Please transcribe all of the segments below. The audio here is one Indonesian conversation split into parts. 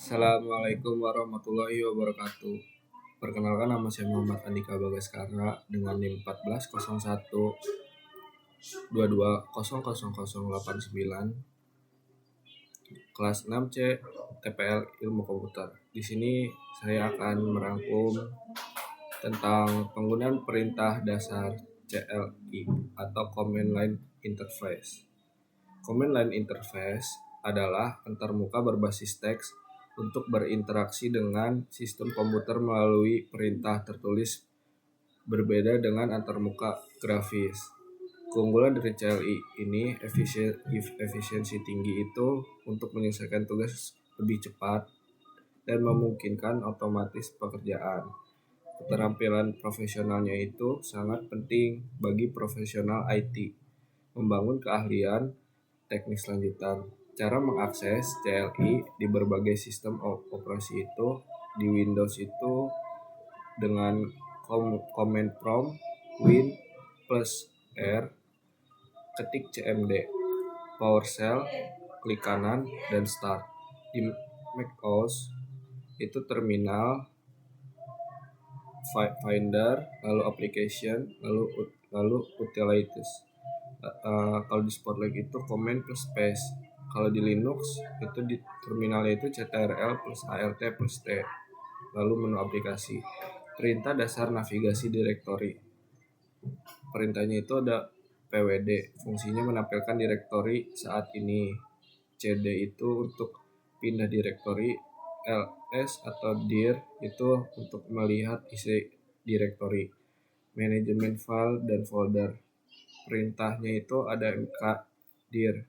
Assalamualaikum warahmatullahi wabarakatuh. Perkenalkan, nama saya Muhammad Andika Bagaskara dengan NIM 140122000089 kelas 6C TPL Ilmu Komputer. Di sini saya akan merangkum tentang penggunaan perintah dasar CLI atau Command Line Interface. Command Line Interface adalah antarmuka berbasis teks untuk berinteraksi dengan sistem komputer melalui perintah tertulis, berbeda dengan antarmuka grafis. Keunggulan dari CLI ini efisiensi tinggi itu untuk menyelesaikan tugas lebih cepat dan memungkinkan otomatis pekerjaan. Keterampilan profesionalnya itu sangat penting bagi profesional IT. Membangun keahlian teknis lanjutan. Cara mengakses CLI di berbagai sistem operasi itu di Windows itu dengan command prompt Win plus R, ketik CMD, PowerShell, klik kanan dan Start. Di macOS itu terminal, Finder, lalu Application, lalu Utilities. Kalau di Spotlight itu Command plus Space. Kalau di Linux itu di terminalnya itu CTRL plus ALT plus T, lalu menu aplikasi. Perintah dasar navigasi direktori. Perintahnya itu ada pwd, fungsinya menampilkan direktori saat ini. CD itu untuk pindah direktori. LS atau dir itu untuk melihat isi direktori. Manajemen file dan folder. Perintahnya itu ada mkdir,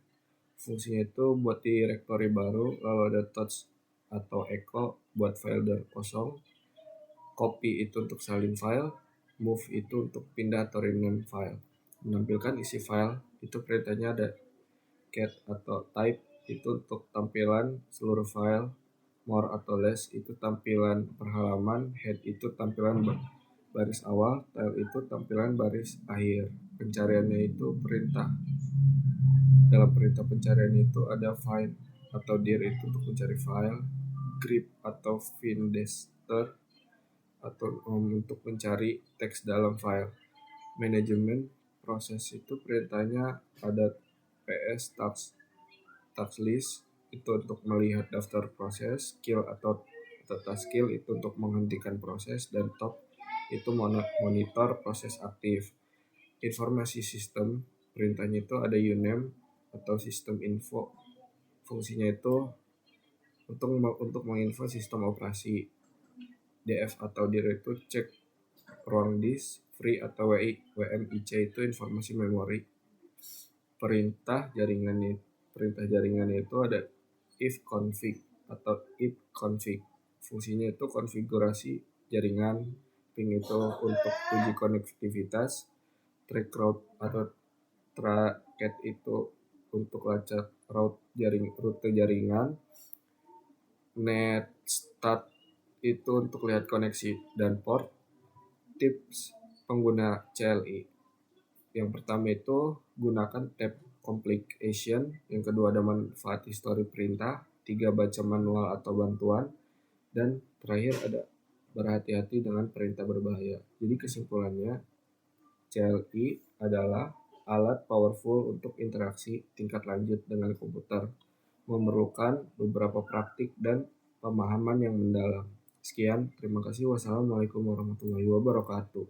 fungsinya itu buat direktori baru, lalu ada touch atau echo buat folder kosong. Copy itu untuk salin file, move itu untuk pindah atau rename file. Menampilkan isi file itu perintahnya ada cat atau type itu untuk tampilan seluruh file. More atau less itu tampilan per halaman. Head itu tampilan baris awal. Tail itu tampilan baris akhir. Pencariannya itu perintah. Dalam perintah pencarian itu ada find atau dir itu untuk mencari file. Grep atau findester atau untuk mencari teks dalam file. Manajemen proses itu perintahnya ada ps task list itu untuk melihat daftar proses. Kill atau task kill itu untuk menghentikan proses, dan top itu monitor proses aktif. Informasi sistem perintahnya itu ada uname atau sistem info, fungsinya itu untuk menginfo sistem operasi. DF atau dir itu cek ruang disk. Free atau WMIC itu informasi memori. Perintah jaringannya itu ada ifconfig atau ifconfig, fungsinya itu konfigurasi jaringan. Ping itu untuk uji konektivitas. Track route atau tracket itu untuk lacak rute jaringan. Netstat itu untuk lihat koneksi dan port. Tips pengguna CLI. Yang pertama itu gunakan tab complication. Yang kedua ada manfaat histori perintah. 3 baca manual atau bantuan. Dan terakhir ada berhati-hati dengan perintah berbahaya. Jadi kesimpulannya, CLI adalah alat powerful untuk interaksi tingkat lanjut dengan komputer. Memerlukan beberapa praktik dan pemahaman yang mendalam. Sekian, terima kasih. Wassalamualaikum warahmatullahi wabarakatuh.